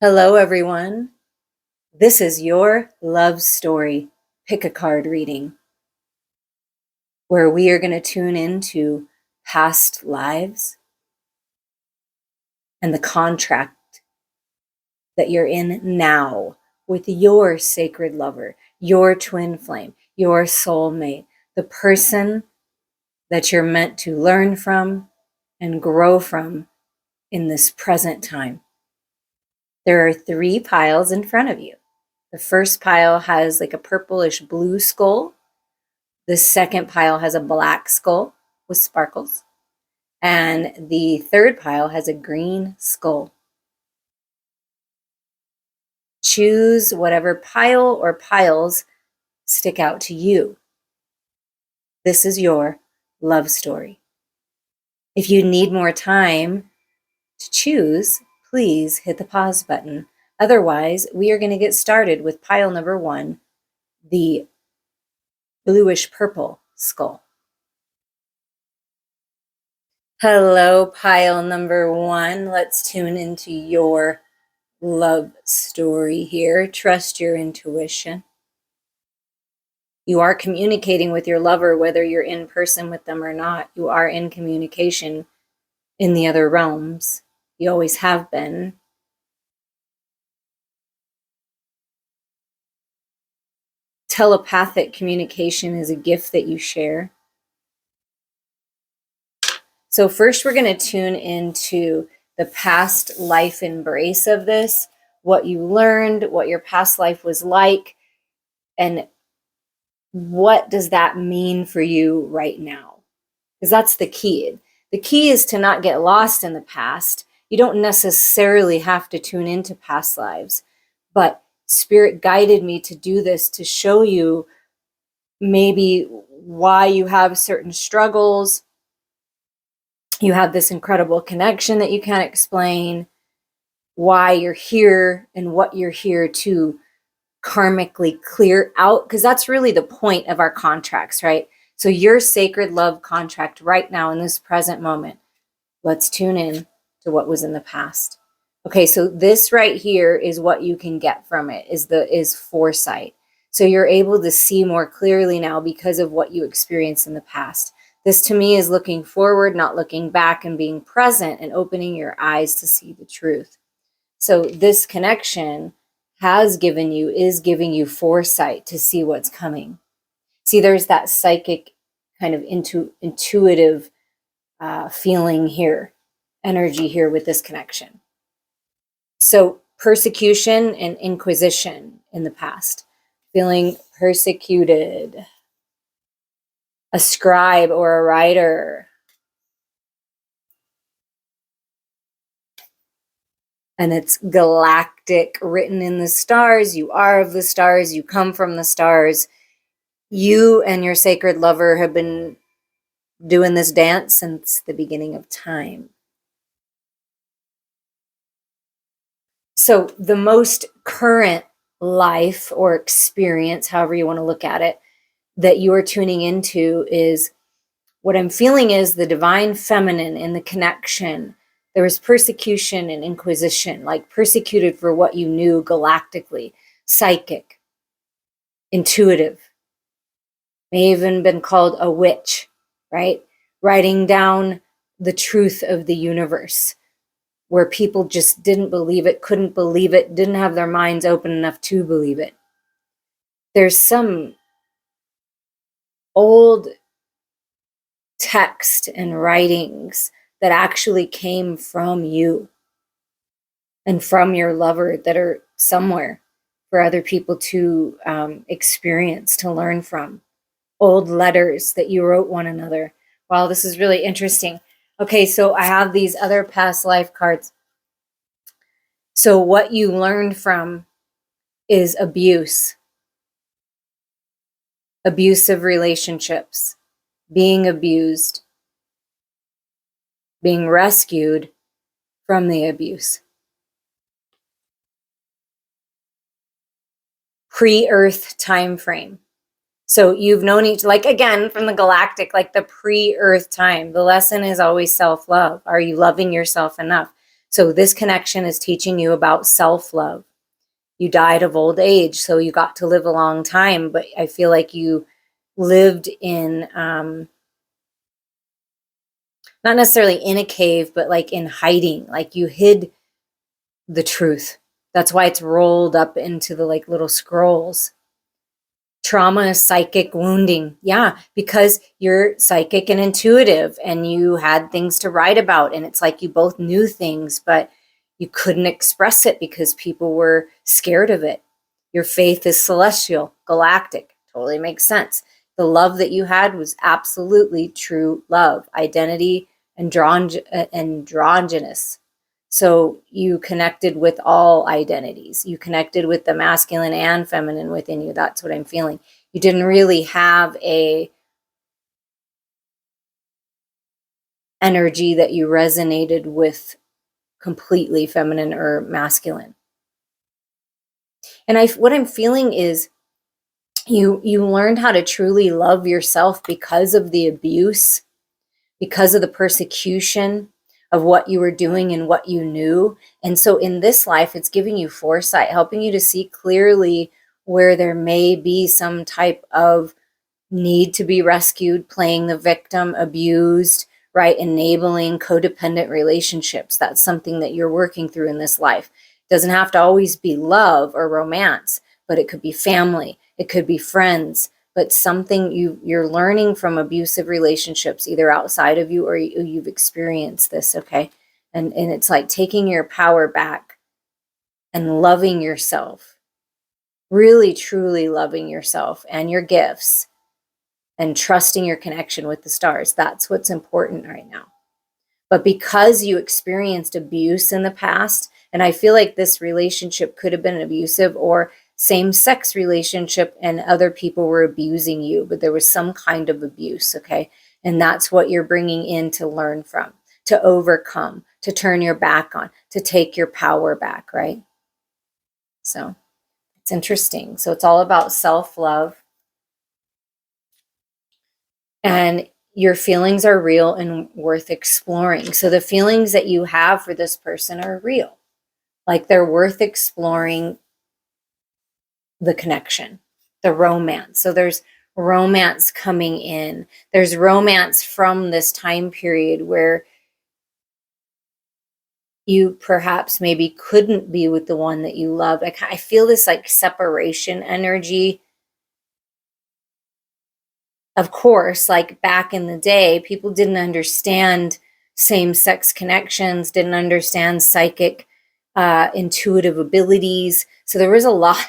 Hello, everyone. This is your love story pick a card reading, where we are going to tune into past lives and the contract that you're in now with your sacred lover, your twin flame, your soulmate, the person that you're meant to learn from and grow from in this present time. There are 3 piles in front of you. The first pile has like a purplish blue skull. The second pile has a black skull with sparkles. And the third pile has a green skull. Choose whatever pile or piles stick out to you. This is your love story. If you need more time to choose, please hit the pause button. Otherwise, we are going to get started with pile number 1, the bluish purple skull. Hello, pile number 1. Let's tune into your love story here. Trust your intuition. You are communicating with your lover, whether you're in person with them or not. You are in communication in the other realms. You always have been. Telepathic communication is a gift that you share. So first we're going to tune into the past life embrace of this, what you learned, what your past life was like, and what does that mean for you right now? Because that's the key. The key is to not get lost in the past. You don't necessarily have to tune into past lives, but Spirit guided me to do this to show you maybe why you have certain struggles. You have this incredible connection that you can't explain, why you're here and what you're here to karmically clear out, because that's really the point of our contracts, right? So your sacred love contract right now in this present moment, let's tune in to what was in the past. Okay, so this right here is what you can get from it, is foresight. So you're able to see more clearly now because of what you experienced in the past. This to me is looking forward, not looking back, and being present and opening your eyes to see the truth. So this connection is giving you foresight to see what's coming. See, there's that psychic kind of intuitive feeling here, energy here with this connection. So persecution and inquisition in the past, feeling persecuted, a scribe or a writer, and it's galactic, written in the stars. You are of the stars, you come from the stars. You and your sacred lover have been doing this dance since the beginning of time. So the most current life or experience, however you want to look at it, that you are tuning into is, what I'm feeling is the divine feminine in the connection. There was persecution and inquisition, like persecuted for what you knew galactically, psychic, intuitive, may even been called a witch, right? Writing down the truth of the universe, where people just didn't believe it, couldn't believe it, didn't have their minds open enough to believe it. There's some old text and writings that actually came from you and from your lover that are somewhere for other people to experience, to learn from. Old letters that you wrote one another. Wow, this is really interesting. Okay, so I have these other past life cards. So what you learned from is abuse, abusive relationships, being abused, being rescued from the abuse. Pre-Earth time frame. So you've known each, like again, from the galactic, like the pre-Earth time. The lesson is always self-love. Are you loving yourself enough? So this connection is teaching you about self-love. You died of old age, so you got to live a long time, but I feel like you lived in, not necessarily in a cave, but like in hiding, like you hid the truth. That's why it's rolled up into the like little scrolls. Trauma is psychic wounding. Yeah, because you're psychic and intuitive and you had things to write about. And it's like you both knew things, but you couldn't express it because people were scared of it. Your faith is celestial, galactic. Totally makes sense. The love that you had was absolutely true love, identity, androgynous. So you connected with all identities. You connected with the masculine and feminine within you. That's what I'm feeling. You didn't really have a energy that you resonated with completely feminine or masculine. And what I'm feeling is you learned how to truly love yourself because of the abuse, because of the persecution of what you were doing and what you knew. And so in this life, it's giving you foresight, helping you to see clearly where there may be some type of need to be rescued, playing the victim, abused, right? Enabling codependent relationships. That's something that you're working through in this life. It doesn't have to always be love or romance, but it could be family, it could be friends, but something you're learning from abusive relationships, either outside of you or you've experienced this, okay? And it's like taking your power back and loving yourself, really truly loving yourself and your gifts and trusting your connection with the stars. That's what's important right now. But because you experienced abuse in the past, and I feel like this relationship could have been abusive or same-sex relationship and other people were abusing you, but there was some kind of abuse, okay? And that's what you're bringing in to learn from, to overcome, to turn your back on, to take your power back, right? So it's interesting. So it's all about self-love. And your feelings are real and worth exploring. So the feelings that you have for this person are real. Like they're worth exploring the connection, the romance. So there's romance coming in. There's romance from this time period where you perhaps maybe couldn't be with the one that you love. I feel this like separation energy. Of course, like back in the day, people didn't understand same-sex connections, didn't understand psychic, intuitive abilities. So there was a lot.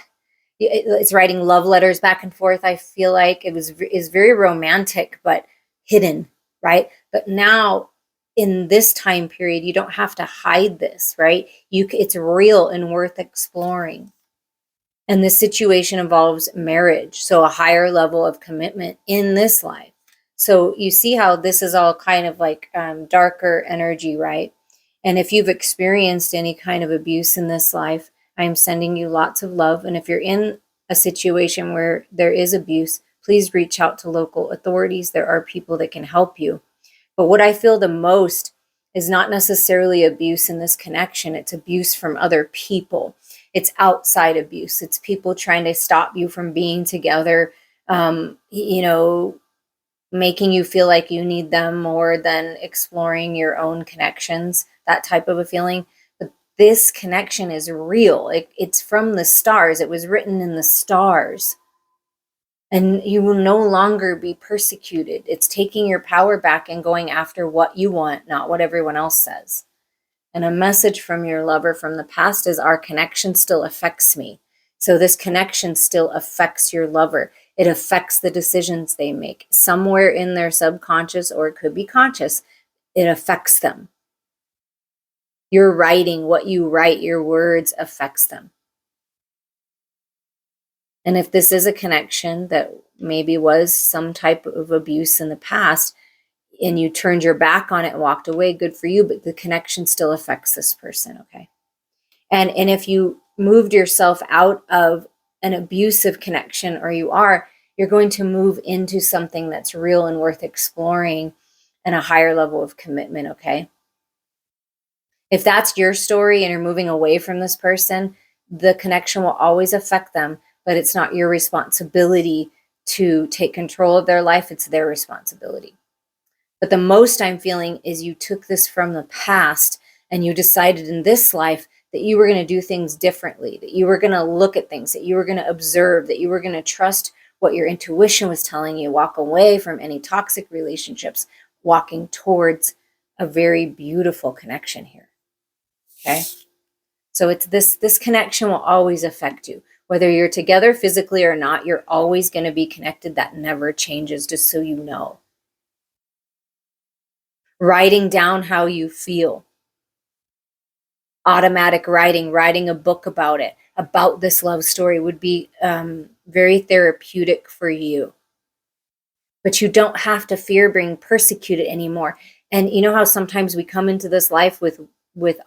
It's writing love letters back and forth. I feel like is very romantic, but hidden, right? But now in this time period, you don't have to hide this, right? It's real and worth exploring. And this situation involves marriage, so a higher level of commitment in this life. So you see how this is all kind of like darker energy, right? And if you've experienced any kind of abuse in this life, I'm sending you lots of love. And if you're in a situation where there is abuse, please reach out to local authorities. There are people that can help you. But what I feel the most is not necessarily abuse in this connection. It's abuse from other people. It's outside abuse. It's people trying to stop you from being together, making you feel like you need them more than exploring your own connections, that type of a feeling. But this connection is real. It's from the stars. It was written in the stars. And you will no longer be persecuted. It's taking your power back and going after what you want, not what everyone else says. And a message from your lover from the past is our connection still affects me. So this connection still affects your lover. It affects the decisions they make. Somewhere in their subconscious, or it could be conscious, it affects them. Your writing, what you write, your words affects them. And if this is a connection that maybe was some type of abuse in the past and you turned your back on it and walked away, good for you, but the connection still affects this person, okay? And if you moved yourself out of an abusive connection, or you're going to move into something that's real and worth exploring and a higher level of commitment, okay? If that's your story and you're moving away from this person, the connection will always affect them, but it's not your responsibility to take control of their life. It's their responsibility. But the most I'm feeling is you took this from the past and you decided in this life that you were going to do things differently, that you were going to look at things, that you were going to observe, that you were going to trust what your intuition was telling you, walk away from any toxic relationships, walking towards a very beautiful connection here. Okay? So it's this connection will always affect you. Whether you're together physically or not, you're always going to be connected. That never changes, just so you know. Writing down how you feel. Automatic writing a book about it, about this love story would be very therapeutic for you. But you don't have to fear being persecuted anymore. And you know how sometimes we come into this life with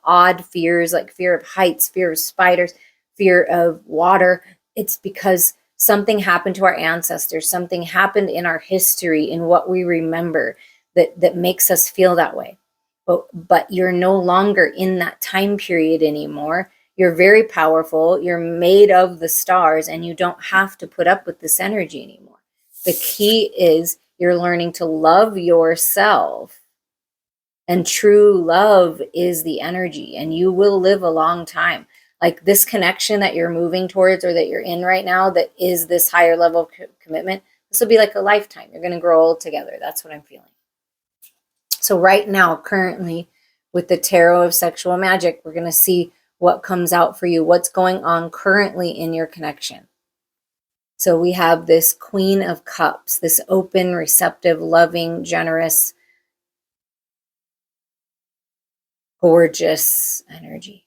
odd fears, like fear of heights, fear of spiders, fear of water. It's because something happened to our ancestors, something happened in our history, in what we remember, that makes us feel that way. But you're no longer in that time period anymore. You're very powerful. You're made of the stars, and you don't have to put up with this energy anymore. The key is you're learning to love yourself. And true love is the energy, and you will live a long time. Like this connection that you're moving towards or that you're in right now, that is this higher level of commitment, this will be like a lifetime. You're going to grow old together. That's what I'm feeling. So right now, currently, with the Tarot of Sexual Magic, we're going to see what comes out for you, what's going on currently in your connection. So we have this Queen of Cups, this open, receptive, loving, generous, gorgeous energy.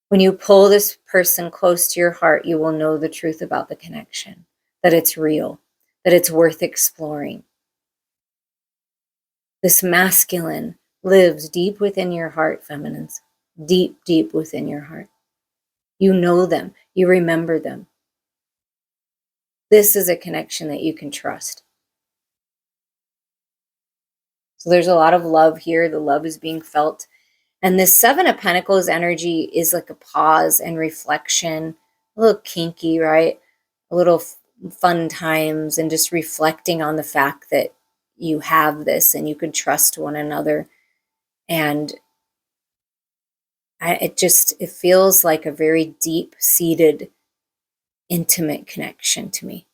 When you pull this person close to your heart, you will know the truth about the connection, that it's real, that it's worth exploring. This masculine lives deep within your heart, feminines, deep, deep within your heart. You know them, you remember them. This is a connection that you can trust. So there's a lot of love here. The love is being felt. And this Seven of Pentacles energy is like a pause and reflection, a little kinky, right? A little fun times, and just reflecting on the fact that you have this and you can trust one another. And it feels like a very deep-seated, intimate connection to me.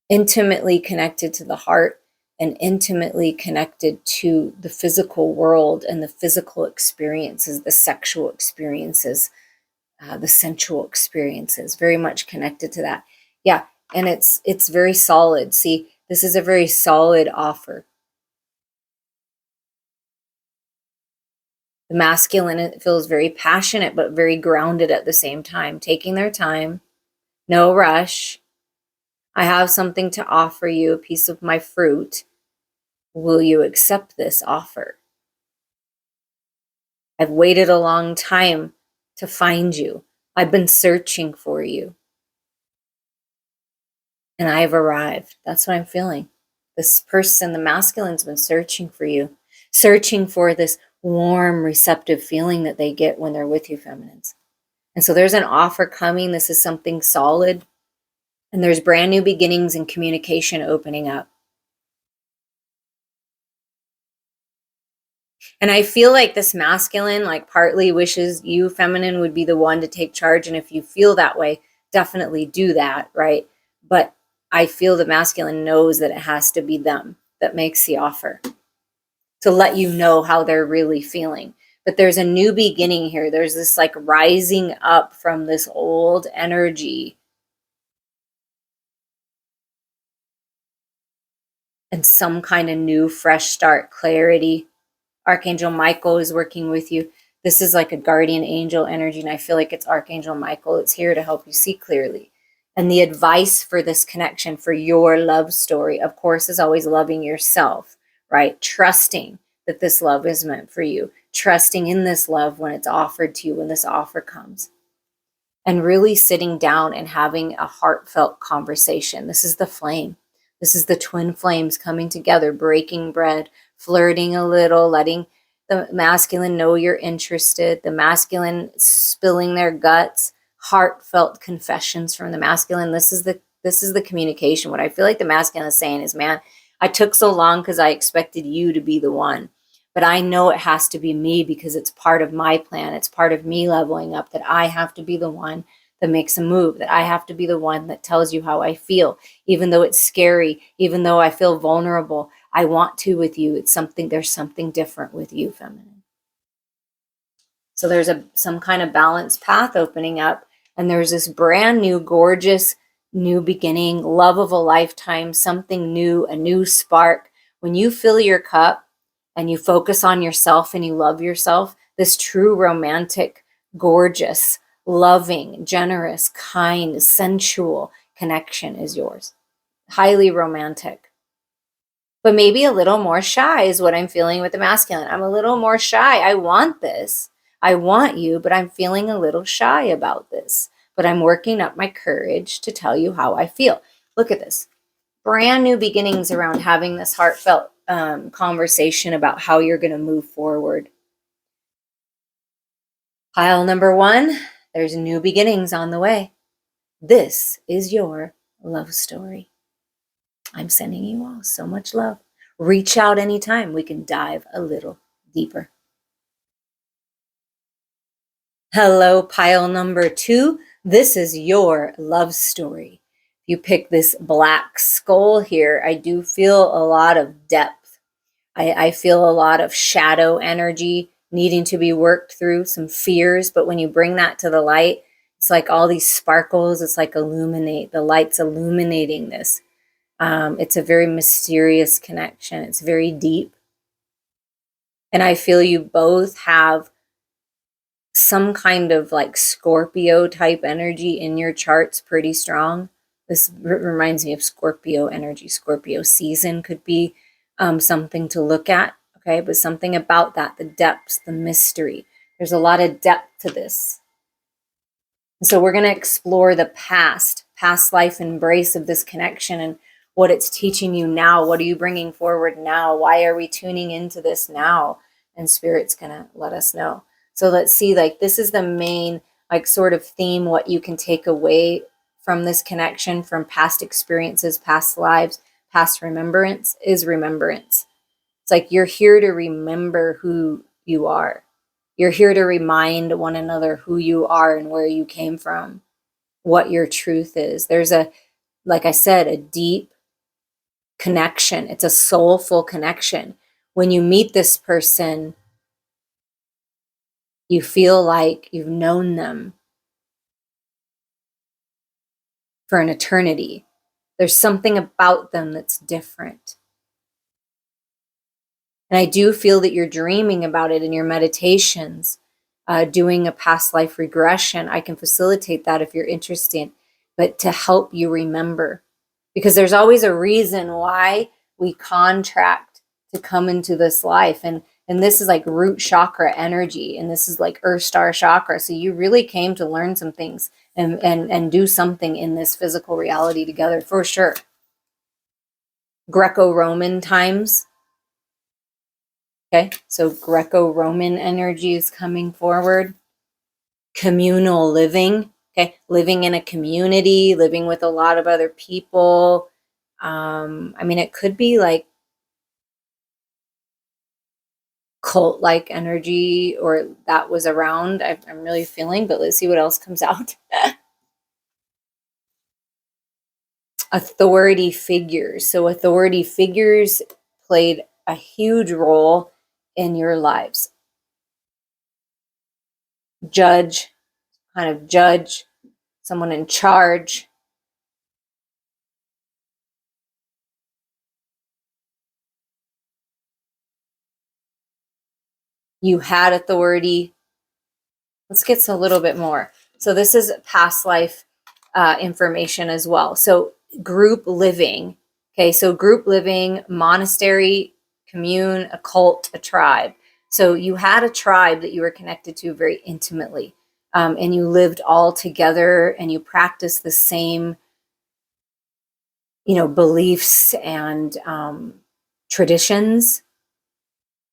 Intimately connected to the heart and intimately connected to the physical world and the physical experiences, the sexual experiences, the sensual experiences, very much connected to that. Yeah, and it's very solid. See, this is a very solid offer. The masculine, it feels very passionate, but very grounded at the same time, taking their time, no rush. I have something to offer you, a piece of my fruit. Will you accept this offer? I've waited a long time to find you. I've been searching for you. And I've arrived. That's what I'm feeling. This person, the masculine's been searching for you, searching for this warm, receptive feeling that they get when they're with you, feminines. And so there's an offer coming. This is something solid. And there's brand new beginnings and communication opening up. And I feel like this masculine, like partly wishes you, feminine, would be the one to take charge. And if you feel that way, definitely do that, right? But I feel the masculine knows that it has to be them that makes the offer to let you know how they're really feeling. But there's a new beginning here. There's this like rising up from this old energy. And some kind of new, fresh start, clarity. Archangel Michael is working with you. This is like a guardian angel energy, and I feel like it's Archangel Michael. It's here to help you see clearly. And the advice for this connection, for your love story, of course, is always loving yourself, right? Trusting that this love is meant for you. Trusting in this love when it's offered to you, when this offer comes. And really sitting down and having a heartfelt conversation. This is the flame. This is the twin flames coming together, breaking bread, flirting a little, letting the masculine know you're interested, the masculine spilling their guts, heartfelt confessions from the masculine. This is the communication. What I feel like the masculine is saying is, man, I took so long because I expected you to be the one. But I know it has to be me because it's part of my plan. It's part of me leveling up, that I have to be the one that makes a move, that I have to be the one that tells you how I feel, even though it's scary, even though I feel vulnerable. I want to with you. There's something different with you, feminine. So there's some kind of balanced path opening up, and there's this brand new, gorgeous, new beginning, love of a lifetime, something new, a new spark. When you fill your cup and you focus on yourself and you love yourself, this true romantic, gorgeous, loving, generous, kind, sensual connection is yours. Highly romantic. But maybe a little more shy is what I'm feeling with the masculine. I'm a little more shy. I want this. I want you, but I'm feeling a little shy about this. But I'm working up my courage to tell you how I feel. Look at this. Brand new beginnings around having this heartfelt conversation about how you're going to move forward. Pile number 1, there's new beginnings on the way. This is your love story. I'm sending you all so much love. Reach out anytime. We can dive a little deeper. Hello, pile number 2. This is your love story. You pick this black skull here. I do feel a lot of depth. I feel a lot of shadow energy needing to be worked through, some fears. But when you bring that to the light, it's like all these sparkles. It's like the light's illuminating this. It's a very mysterious connection. It's very deep. And I feel you both have some kind of like Scorpio type energy in your charts pretty strong. This reminds me of Scorpio energy. Scorpio season could be something to look at. Okay, but something about that, the depths, the mystery. There's a lot of depth to this. So we're going to explore the past life embrace of this connection and what it's teaching you now. What are you bringing forward now? Why are we tuning into this now? And Spirit's going to let us know. So let's see, like, this is the main, like, sort of theme, what you can take away from this connection, from past experiences, past lives, past remembrance is remembrance. It's like you're here to remember who you are. You're here to remind one another who you are and where you came from, what your truth is. There's like I said, a deep connection. It's a soulful connection. When you meet this person, you feel like you've known them for an eternity. There's something about them that's different. And I do feel that you're dreaming about it in your meditations, doing a past life regression. I can facilitate that if you're interested, but to help you remember. Because there's always a reason why we contract to come into this life. And this is like root chakra energy, and this is like earth star chakra. So you really came to learn some things and do something in this physical reality together, for sure. Greco-Roman times. Okay, so Greco-Roman energy is coming forward. Communal living, okay, living in a community, living with a lot of other people. I mean, it could be like cult-like energy, or that was around. I'm really feeling, but let's see what else comes out. Authority figures. So authority figures played a huge role in your lives. Judge, kind of judge, someone in charge. You had authority. Let's get a little bit more. So this is past life information as well. So group living. Okay, so group living, monastery, commune, a cult, a tribe. So you had a tribe that you were connected to very intimately, and you lived all together, and you practiced the same, beliefs and traditions.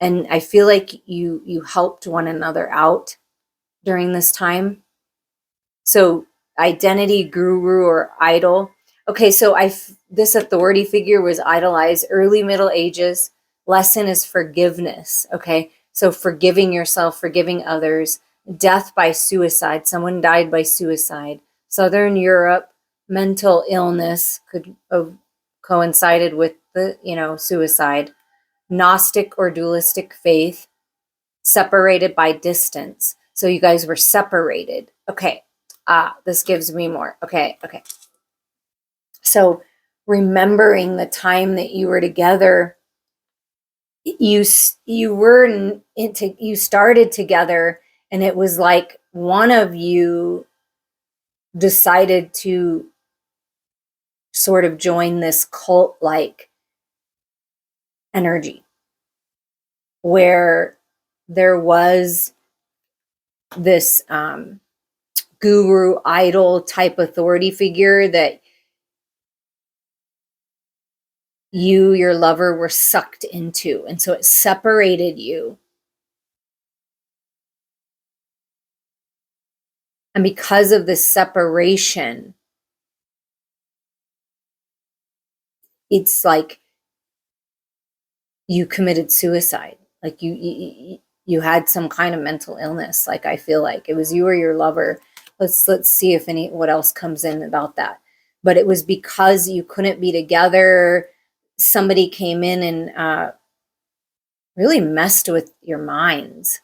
And I feel like you helped one another out during this time. So identity, guru, or idol. Okay, so this authority figure was idolized early Middle Ages. Lesson is forgiveness. Okay, so forgiving yourself, forgiving others. Death by suicide. Someone died by suicide. Southern Europe, mental illness could have coincided with the suicide. Gnostic or dualistic faith, separated by distance. So you guys were separated. Okay. This gives me more. Okay. So remembering the time that you were together, you started together, and it was like one of you decided to sort of join this cult like energy where there was this guru idol type authority figure that your lover were sucked into, and so it separated you. And because of this separation, it's like you committed suicide. Like you had some kind of mental illness. Like I feel like it was you or your lover. Let's see if what else comes in about that. But it was because you couldn't be together. Somebody came in and really messed with your minds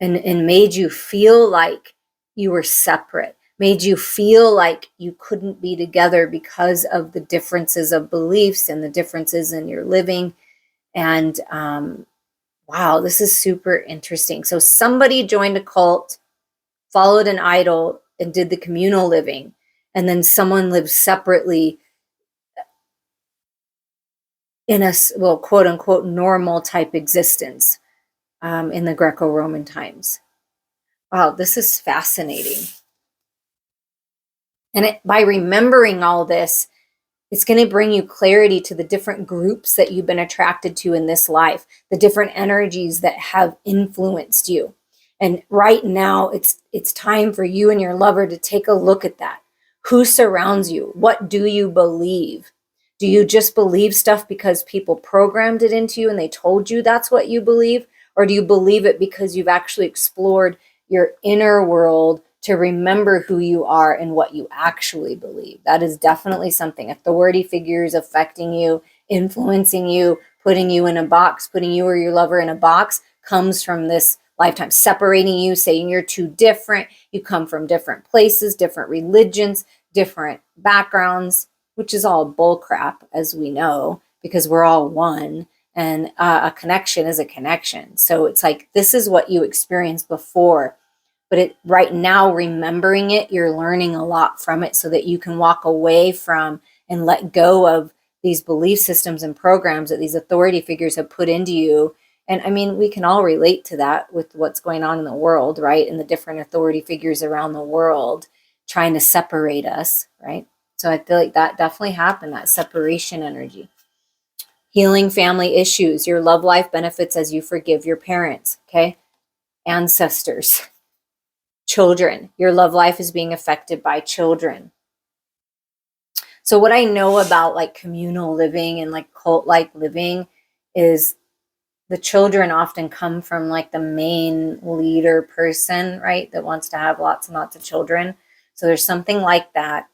and made you feel like you were separate, made you feel like you couldn't be together because of the differences of beliefs and the differences in your living. And wow, this is super interesting. So somebody joined a cult, followed an idol, and did the communal living. And then someone lived separately in a, well, quote unquote, normal type existence in the Greco-Roman times. Wow, this is fascinating. And by remembering all this, it's going to bring you clarity to the different groups that you've been attracted to in this life, the different energies that have influenced you. And right now, it's time for you and your lover to take a look at that. Who surrounds you? What do you believe? Do you just believe stuff because people programmed it into you and they told you that's what you believe? Or do you believe it because you've actually explored your inner world to remember who you are and what you actually believe? That is definitely something. Authority figures affecting you, influencing you, putting you in a box, putting you or your lover in a box comes from this lifetime, separating you, saying you're too different. You come from different places, different religions, different backgrounds, which is all bullcrap, as we know, because we're all one. And a connection is a connection. So it's like, this is what you experienced before. But right now, remembering it, you're learning a lot from it so that you can walk away from and let go of these belief systems and programs that these authority figures have put into you. And I mean, we can all relate to that with what's going on in the world, right? And the different authority figures around the world trying to separate us, right? So I feel like that definitely happened, that separation energy. Healing family issues. Your love life benefits as you forgive your parents, okay? Ancestors. Children. Your love life is being affected by children. So what I know about like communal living and like cult-like living is the children often come from like the main leader person, right? That wants to have lots and lots of children. So there's something like that.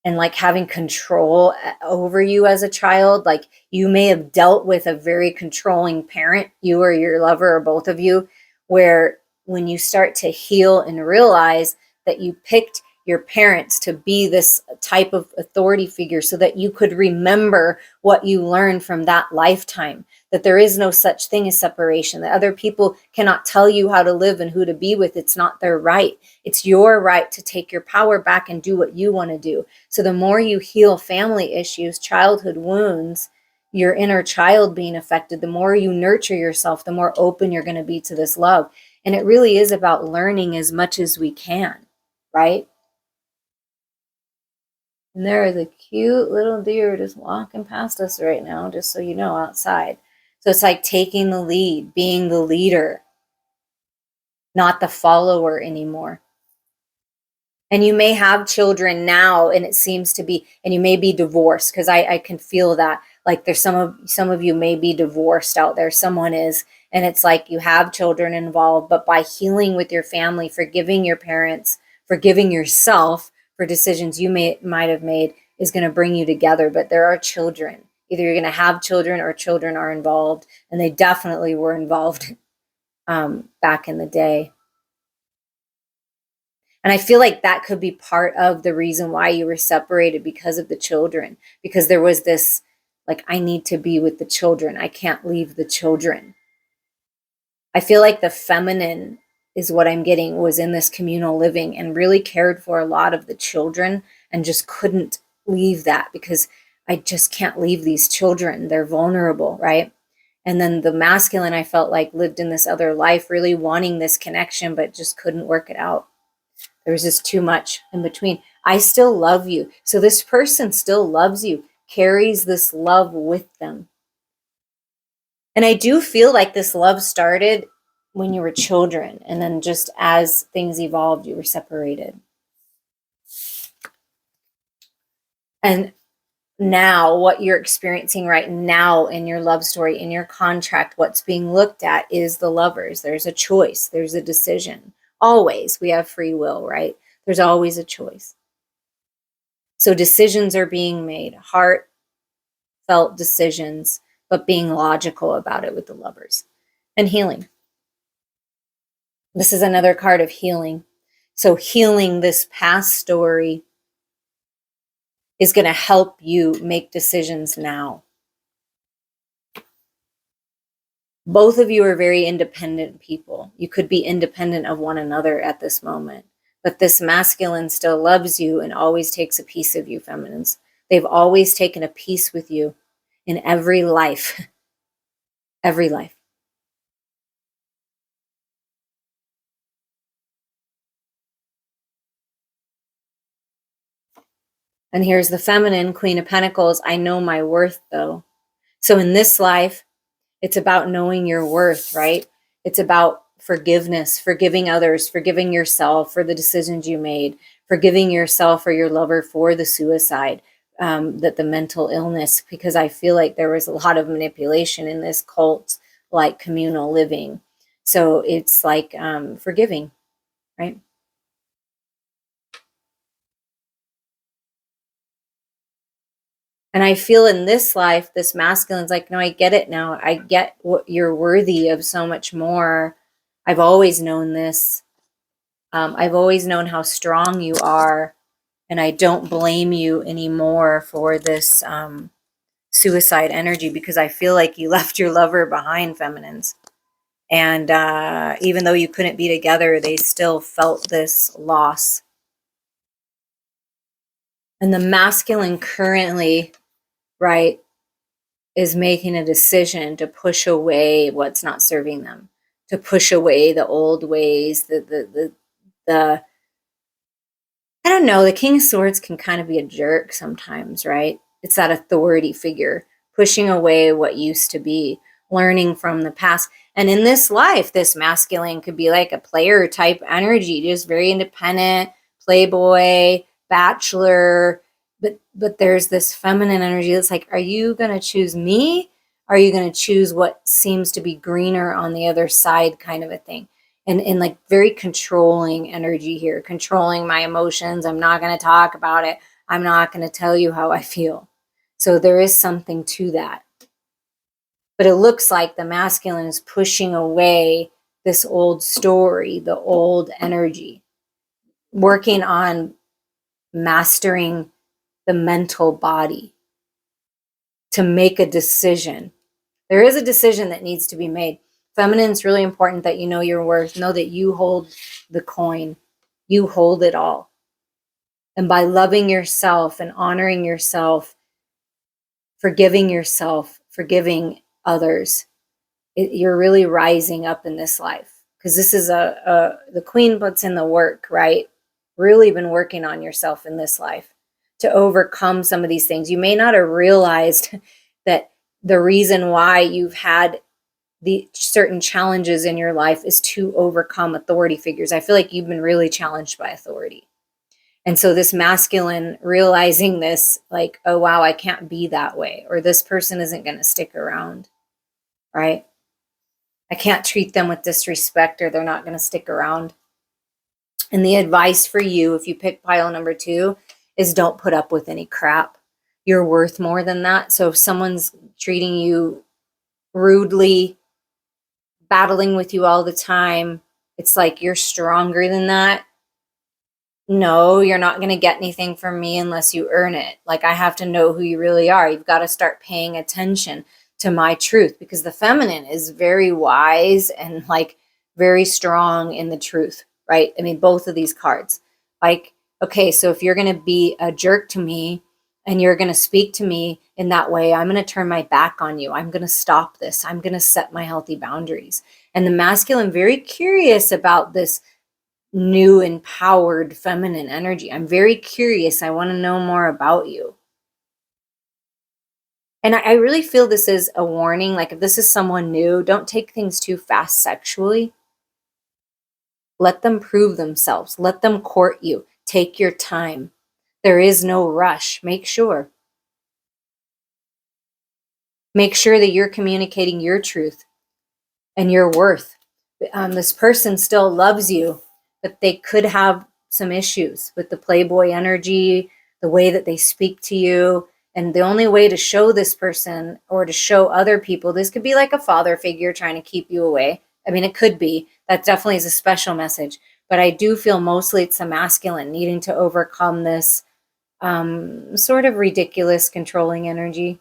And like having control over you as a child. Like you may have dealt with a very controlling parent, you or your lover or both of you, where when you start to heal and realize that you picked your parents to be this type of authority figure so that you could remember what you learned from that lifetime, that there is no such thing as separation, that other people cannot tell you how to live and who to be with. It's not their right. It's your right to take your power back and do what you want to do. So the more you heal family issues, childhood wounds, your inner child being affected, the more you nurture yourself, the more open you're going to be to this love. And it really is about learning as much as we can, right? And there is a cute little deer just walking past us right now, just so you know, outside. So it's like taking the lead, being the leader, not the follower anymore. And you may have children now, and it seems to be, and you may be divorced, because I can feel that. Like there's some of you may be divorced out there. Someone is, and it's like you have children involved, but by healing with your family, forgiving your parents, forgiving yourself for decisions you might have made, is going to bring you together. But there are children. Either you're going to have children or children are involved, and they definitely were involved back in the day. And I feel like that could be part of the reason why you were separated, because of the children, because there was this, like, I need to be with the children. I can't leave the children. I feel like the feminine is what I'm getting, was in this communal living and really cared for a lot of the children, and just couldn't leave that, because I just can't leave these children. They're vulnerable, right? And then the masculine, I felt like, lived in this other life, really wanting this connection, but just couldn't work it out. There was just too much in between. I still love you. So this person still loves you, carries this love with them. And I do feel like this love started when you were children. And then just as things evolved, you were separated. And now, what you're experiencing right now in your love story, in your contract, what's being looked at is the lovers. There's a choice, there's a decision. Always, we have free will, right? There's always a choice. So decisions are being made, heartfelt decisions, but being logical about it with the lovers. And healing. This is another card of healing. So healing this past story is going to help you make decisions now. Both of you are very independent people. You could be independent of one another at this moment. But this masculine still loves you and always takes a piece of you, feminines. They've always taken a piece with you in every life. Every life. And here's the feminine, Queen of Pentacles. I know my worth, though. So in this life, it's about knowing your worth, right? It's about forgiveness, forgiving others, forgiving yourself for the decisions you made, forgiving yourself or your lover for the suicide, that the mental illness, because I feel like there was a lot of manipulation in this cult, like communal living. So it's like forgiving, right? And I feel in this life, this masculine's like, no, I get it now. I get what you're worthy of, so much more. I've always known this. I've always known how strong you are. And I don't blame you anymore for this suicide energy, because I feel like you left your lover behind, feminines. And even though you couldn't be together, they still felt this loss. And the masculine currently, right, is making a decision to push away what's not serving them, to push away the old ways, the I don't know, the King of Swords can kind of be a jerk sometimes, right? It's that authority figure, pushing away what used to be, learning from the past. And in this life, this masculine could be like a player type energy, just very independent, playboy, bachelor. But there's this feminine energy that's like, are you going to choose me? Are you going to choose what seems to be greener on the other side, kind of a thing? And like very controlling energy here, controlling my emotions. I'm not going to talk about it. I'm not going to tell you how I feel. So there is something to that. But it looks like the masculine is pushing away this old story, the old energy, working on mastering the mental body to make a decision. There is a decision that needs to be made. Feminine, it's really important that you know your worth, know that you hold the coin, you hold it all. And by loving yourself and honoring yourself, forgiving others, you're really rising up in this life. Because this is the queen puts in the work, right? Really been working on yourself in this life to overcome some of these things. You may not have realized that the reason why you've had the certain challenges in your life is to overcome authority figures. I feel like you've been really challenged by authority. And so this masculine realizing this, like, oh, wow, I can't be that way, or this person isn't going to stick around, right? I can't treat them with disrespect or they're not going to stick around. And the advice for you, if you pick pile number 2, is don't put up with any crap. You're worth more than that. So if someone's treating you rudely, battling with you all the time, it's like you're stronger than that. No, you're not going to get anything from me unless you earn it. Like, I have to know who you really are. You've got to start paying attention to my truth, because the feminine is very wise and like very strong in the truth, right? I mean, both of these cards. Like, okay, so if you're going to be a jerk to me and you're going to speak to me in that way, I'm going to turn my back on you. I'm going to stop this. I'm going to set my healthy boundaries. And the masculine, very curious about this new empowered feminine energy. I'm very curious. I want to know more about you. And I really feel this is a warning. Like, if this is someone new, don't take things too fast sexually. Let them prove themselves. Let them court you. Take your time. There is no rush. Make sure. Make sure that you're communicating your truth and your worth. This person still loves you, but they could have some issues with the playboy energy, the way that they speak to you. And the only way to show this person, or to show other people, this could be like a father figure trying to keep you away. I mean, it could be. That definitely is a special message. But I do feel mostly it's a masculine needing to overcome this sort of ridiculous controlling energy,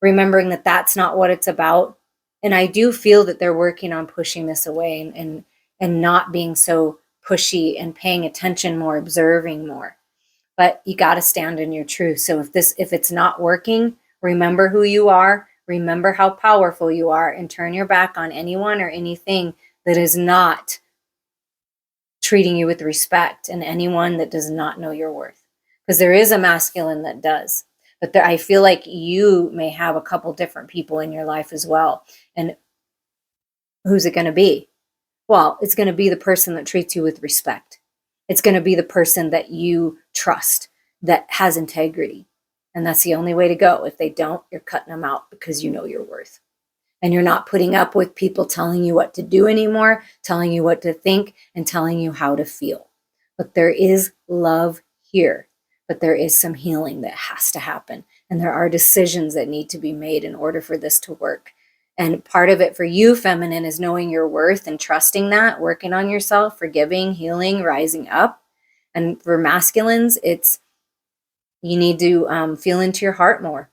remembering that that's not what it's about. And I do feel that they're working on pushing this away and not being so pushy and paying attention more, observing more. But you got to stand in your truth. So if it's not working, remember who you are, remember how powerful you are, and turn your back on anyone or anything that is not treating you with respect, and anyone that does not know your worth. Because there is a masculine that does. But I feel like you may have a couple different people in your life as well. And who's it going to be? Well, it's going to be the person that treats you with respect. It's going to be the person that you trust, that has integrity. And that's the only way to go. If they don't, you're cutting them out, because you know your worth. And you're not putting up with people telling you what to do anymore, telling you what to think, and telling you how to feel. But there is love here. But there is some healing that has to happen. And there are decisions that need to be made in order for this to work. And part of it for you, feminine, is knowing your worth and trusting that, working on yourself, forgiving, healing, rising up. And for masculines, it's you need to feel into your heart more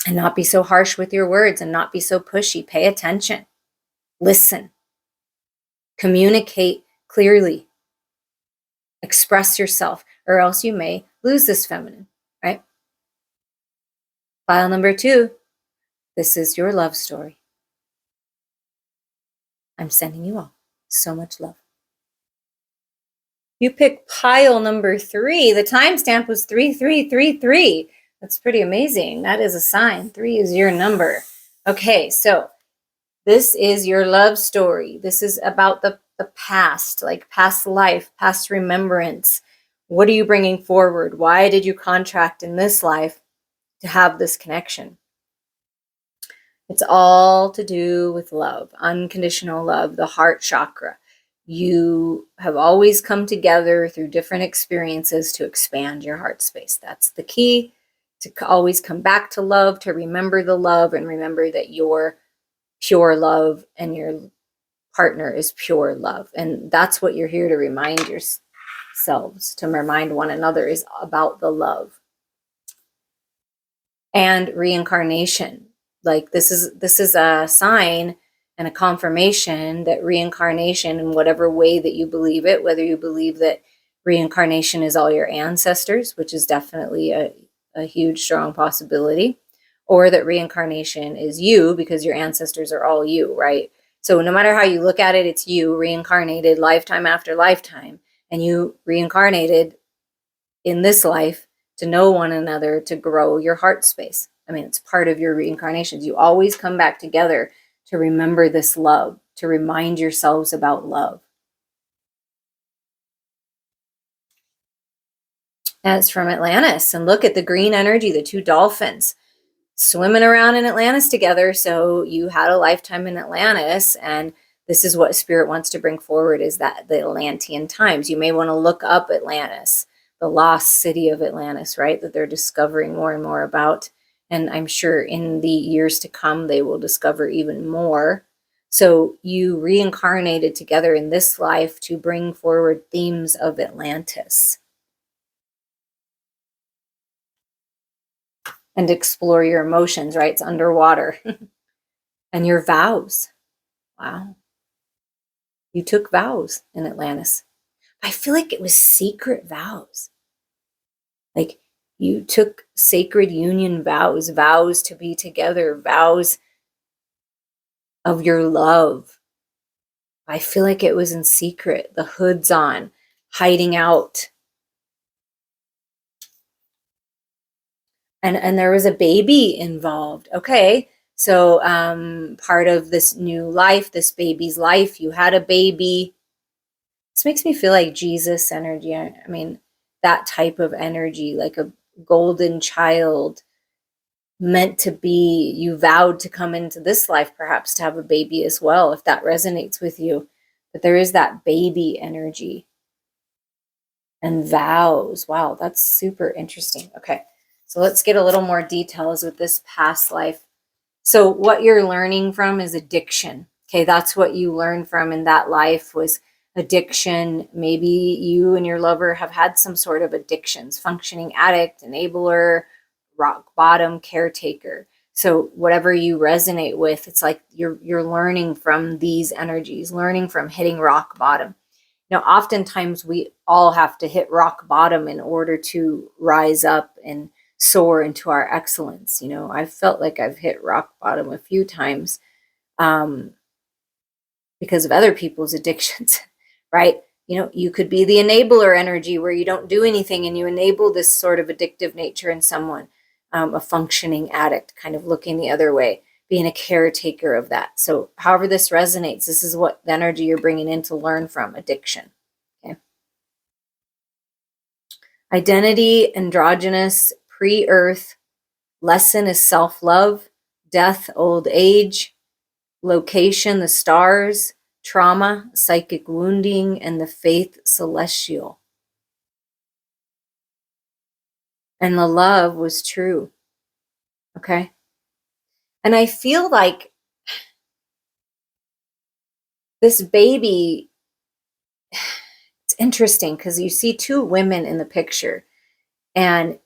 and not be so harsh with your words and not be so pushy. Pay attention. Listen. Communicate clearly. Express yourself, or else you may lose this feminine, right? File number 2. This is your love story. I'm sending you all so much love. You pick pile number 3. The timestamp was 3333. That's pretty amazing. That is a sign. 3 is your number. Okay, so this is your love story. This is about the past, like past life, past remembrance. What are you bringing forward? Why did you contract in this life to have this connection? It's all to do with love, unconditional love, the heart chakra. You have always come together through different experiences to expand your heart space. That's the key, to always come back to love, to remember the love, and remember that you're pure love and your partner is pure love. And that's what you're here to remind yourselves, to remind one another, is about the love. And reincarnation. Like, this is a sign and a confirmation that reincarnation, in whatever way that you believe it, whether you believe that reincarnation is all your ancestors, which is definitely a huge, strong possibility, or that reincarnation is you, because your ancestors are all you, right? So no matter how you look at it, it's you reincarnated lifetime after lifetime, and you reincarnated in this life to know one another, to grow your heart space. I mean, it's part of your reincarnations. You always come back together to remember this love, to remind yourselves about love. And it's from Atlantis. And look at the green energy, the two dolphins swimming around in Atlantis together. So you had a lifetime in Atlantis, and this is what spirit wants to bring forward, is that the Atlantean times. You may want to look up Atlantis, the lost city of Atlantis, right? That they're discovering more and more about. And I'm sure in the years to come, they will discover even more. So you reincarnated together in this life to bring forward themes of Atlantis and explore your emotions, right? It's underwater. And your vows. Wow. You took vows in Atlantis. I feel like it was secret vows. Like you took sacred union vows, vows to be together, vows of your love. I feel like it was in secret, the hoods on, hiding out. And there was a baby involved. Okay. So part of this new life, this baby's life, you had a baby. This makes me feel like Jesus energy. I mean, that type of energy, like a golden child meant to be. You vowed to come into this life perhaps to have a baby as well, if that resonates with you. But there is that baby energy and vows. Wow, that's super interesting. Okay, so let's get a little more details with this past life. So what you're learning from is addiction. Okay, that's what you learned from in that life was addiction. Maybe you and your lover have had some sort of addictions, functioning addict, enabler, rock bottom, caretaker. So whatever you resonate with, it's like you're learning from these energies, learning from hitting rock bottom. Now, oftentimes we all have to hit rock bottom in order to rise up and soar into our excellence. You know, I felt like I've hit rock bottom a few times because of other people's addictions, right? You know, you could be the enabler energy where you don't do anything and you enable this sort of addictive nature in someone, a functioning addict, kind of looking the other way, being a caretaker of that. So however this resonates, this is what the energy you're bringing in to learn from addiction. Okay. Identity, androgynous, pre-earth, lesson is self-love, death, old age, location, the stars, trauma, psychic wounding, and the faith celestial. And the love was true. Okay. And I feel like this baby, it's interesting because you see two women in the picture, and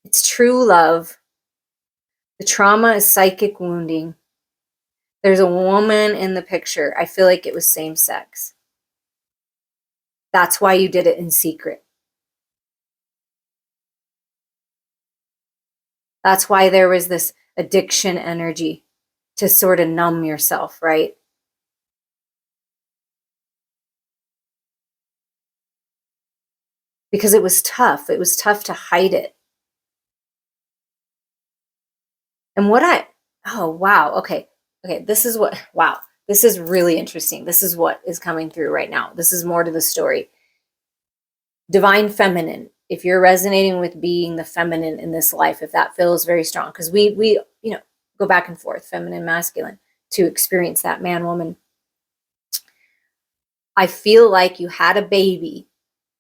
it's true love. The trauma is psychic wounding. There's a woman in the picture. I feel like it was same sex. That's why you did it in secret. That's why there was this addiction energy to sort of numb yourself, right? Because it was tough. It was tough to hide it. And oh, wow. Okay. This is what, wow. This is really interesting. This is what is coming through right now. This is more to the story. Divine feminine. If you're resonating with being the feminine in this life, if that feels very strong, because we go back and forth, feminine, masculine, to experience that man, woman. I feel like you had a baby.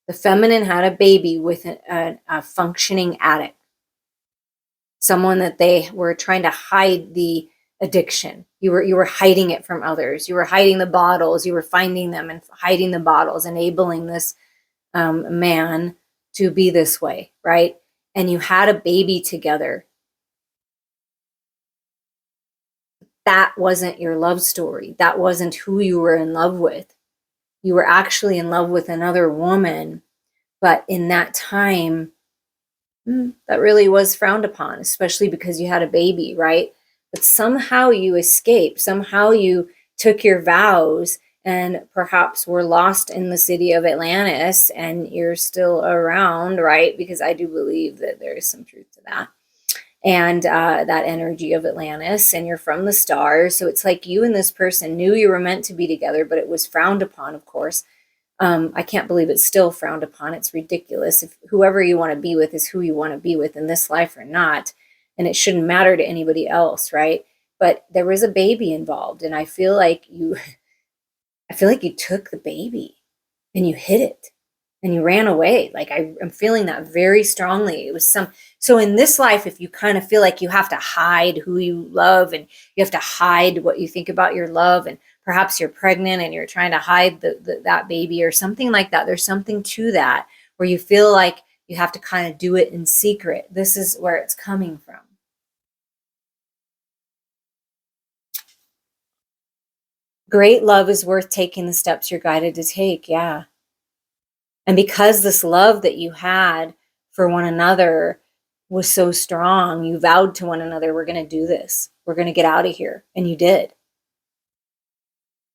The feminine had a baby with a functioning addict. Someone that they were trying to hide the addiction. You were hiding it from others. You were hiding the bottles. You were finding them and hiding the bottles, enabling this man to be this way, right? And you had a baby together. That wasn't your love story. That wasn't who you were in love with. You were actually in love with another woman, but in that time, that really was frowned upon, especially because you had a baby, right? But somehow you escaped. Somehow you took your vows and perhaps were lost in the city of Atlantis and you're still around, right? Because I do believe that there is some truth to that. And that energy of Atlantis, and you're from the stars. So it's like you and this person knew you were meant to be together, but it was frowned upon, of course. I can't believe it's still frowned upon. It's ridiculous. If whoever you want to be with is who you want to be with in this life or not, and it shouldn't matter to anybody else, right? But there was a baby involved, and I feel like you took the baby and you hid it and you ran away. Like I'm feeling that very strongly. It was so in this life, if you kind of feel like you have to hide who you love and you have to hide what you think about your love, and perhaps you're pregnant and you're trying to hide that baby or something like that, there's something to that where you feel like you have to kind of do it in secret. This is where it's coming from. Great love is worth taking the steps you're guided to take. Yeah. And because this love that you had for one another was so strong, you vowed to one another, we're going to do this. We're going to get out of here. And you did.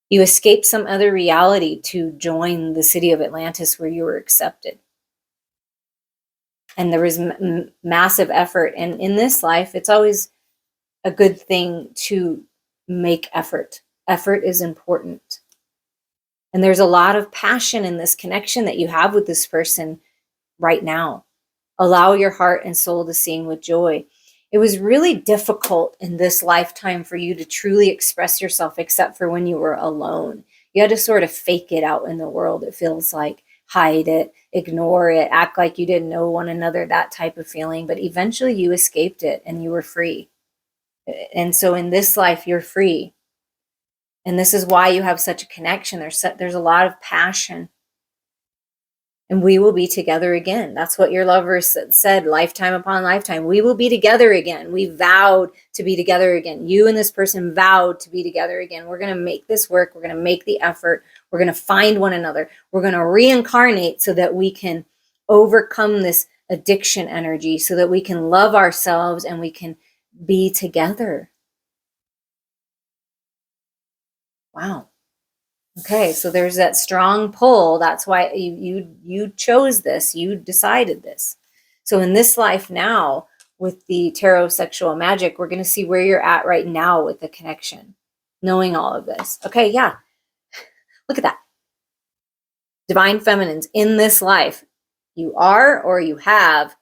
You escaped some other reality to join the city of Atlantis where you were accepted. And there was massive effort. And in this life, it's always a good thing to make effort. Effort is important. And there's a lot of passion in this connection that you have with this person right now. Allow your heart and soul to sing with joy. It was really difficult in this lifetime for you to truly express yourself, except for when you were alone. You had to sort of fake it out in the world. It feels like hide it, ignore it, act like you didn't know one another, that type of feeling. But eventually you escaped it and you were free. And so in this life, you're free. And this is why you have such a connection. There's a lot of passion. And we will be together again. That's what your lover said, lifetime upon lifetime. We will be together again. We vowed to be together again. You and this person vowed to be together again. We're going to make this work. We're going to make the effort. We're going to find one another. We're going to reincarnate so that we can overcome this addiction energy, so that we can love ourselves and we can be together. Wow. Okay, so there's that strong pull. That's why you chose this. You decided this. So in this life now, with the tarot sexual magic, we're going to see where you're at right now with the connection, knowing all of this. Okay, yeah. Look at that. Divine feminines, in this life, you are or you have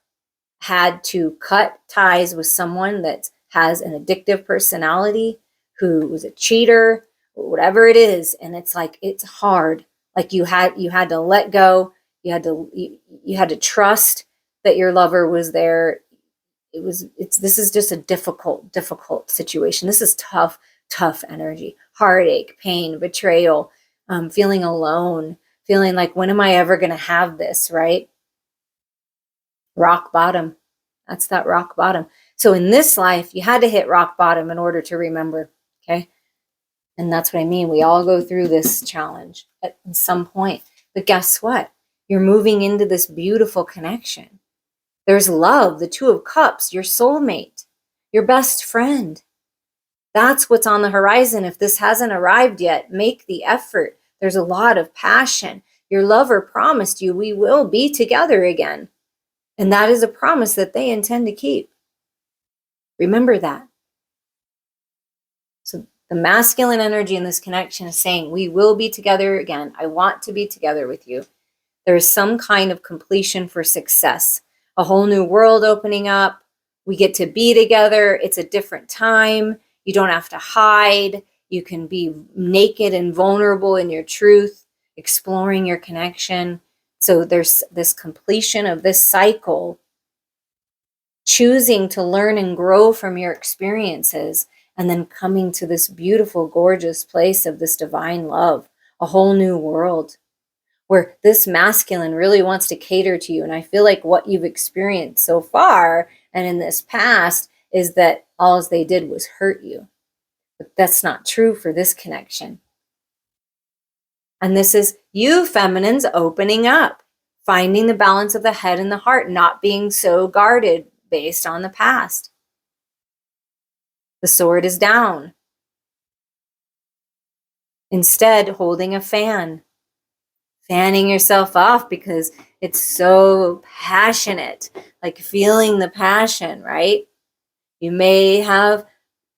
had to cut ties with someone that has an addictive personality, who was a cheater, whatever it is. And it's like, it's hard. Like you had to let go. You had to trust that your lover was there. This is just a difficult situation. This is tough energy, heartache, pain, betrayal, feeling alone, feeling like, when am I ever going to have this, right? Rock bottom. That's that rock bottom. So in this life, you had to hit rock bottom in order to remember, okay? And that's what I mean. We all go through this challenge at some point. But guess what? You're moving into this beautiful connection. There's love, the Two of Cups, your soulmate, your best friend. That's what's on the horizon. If this hasn't arrived yet, make the effort. There's a lot of passion. Your lover promised you, we will be together again. And that is a promise that they intend to keep. Remember that. So the masculine energy in this connection is saying, we will be together again. I want to be together with you. There is some kind of completion for success. A whole new world opening up. We get to be together. It's a different time. You don't have to hide. You can be naked and vulnerable in your truth, exploring your connection. So there's this completion of this cycle, choosing to learn and grow from your experiences, and then coming to this beautiful, gorgeous place of this divine love, a whole new world where this masculine really wants to cater to you. And I feel like what you've experienced so far and in this past is that all they did was hurt you. But that's not true for this connection. And this is you feminines opening up, finding the balance of the head and the heart, not being so guarded based on the past. The sword is down. Instead, holding a fan, fanning yourself off because it's so passionate, like feeling the passion, right? You may have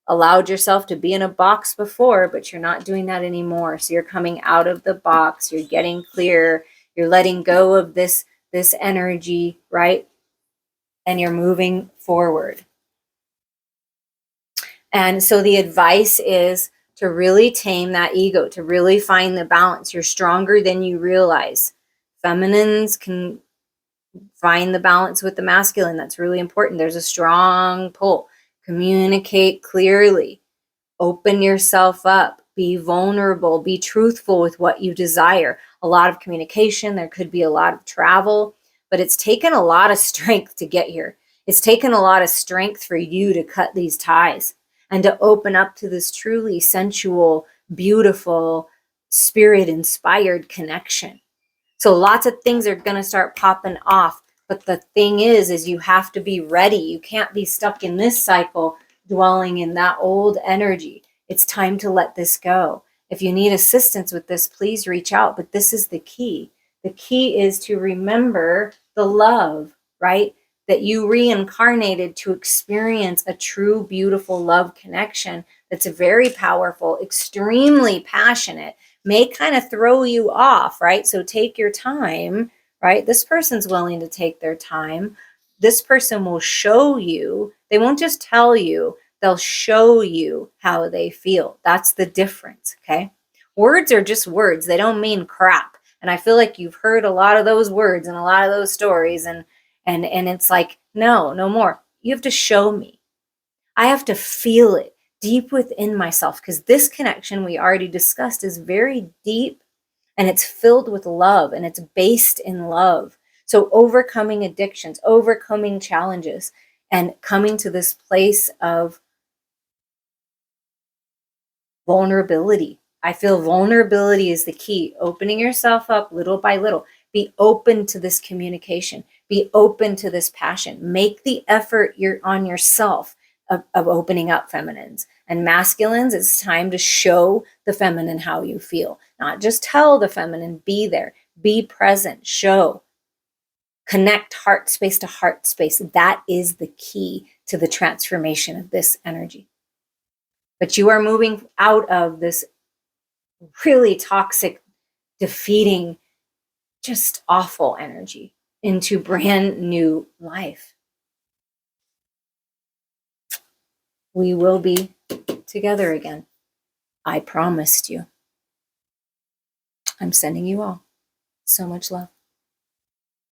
allowed yourself to be in a box before, but you're not doing that anymore. So you're coming out of the box, you're getting clear, you're letting go of this energy, right? And you're moving forward. And so the advice is to really tame that ego, to really find the balance. You're stronger than you realize. Feminines can find the balance with the masculine. That's really important. There's a strong pull. Communicate clearly. Open yourself up. Be vulnerable. Be truthful with what you desire. A lot of communication. There could be a lot of travel, but it's taken a lot of strength to get here. It's taken a lot of strength for you to cut these ties and to open up to this truly sensual, beautiful, spirit inspired connection. So lots of things are going to start popping off. But the thing is you have to be ready. You can't be stuck in this cycle, dwelling in that old energy. It's time to let this go. If you need assistance with this, please reach out. But this is the key. The key is to remember the love, right? That you reincarnated to experience a true, beautiful love connection that's very powerful, extremely passionate, may kind of throw you off, right? So take your time, right? This person's willing to take their time. This person will show you, they won't just tell you, they'll show you how they feel. That's the difference, okay? Words are just words. They don't mean crap. And I feel like you've heard a lot of those words and a lot of those stories, and it's like, no more. You have to show me. I have to feel it deep within myself, because this connection we already discussed is very deep, and it's filled with love, and it's based in love. So overcoming addictions, overcoming challenges, and coming to this place of vulnerability. I feel vulnerability is the key. Opening yourself up little by little. Be open to this communication. Be open to this passion. Make the effort you're on yourself of opening up, feminines. And masculines, it's time to show the feminine how you feel. Not just tell the feminine, be there. Be present. Show. Connect heart space to heart space. That is the key to the transformation of this energy. But you are moving out of this really toxic, defeating, just awful energy into brand new life. We will be together again. I promised you. I'm sending you all so much love.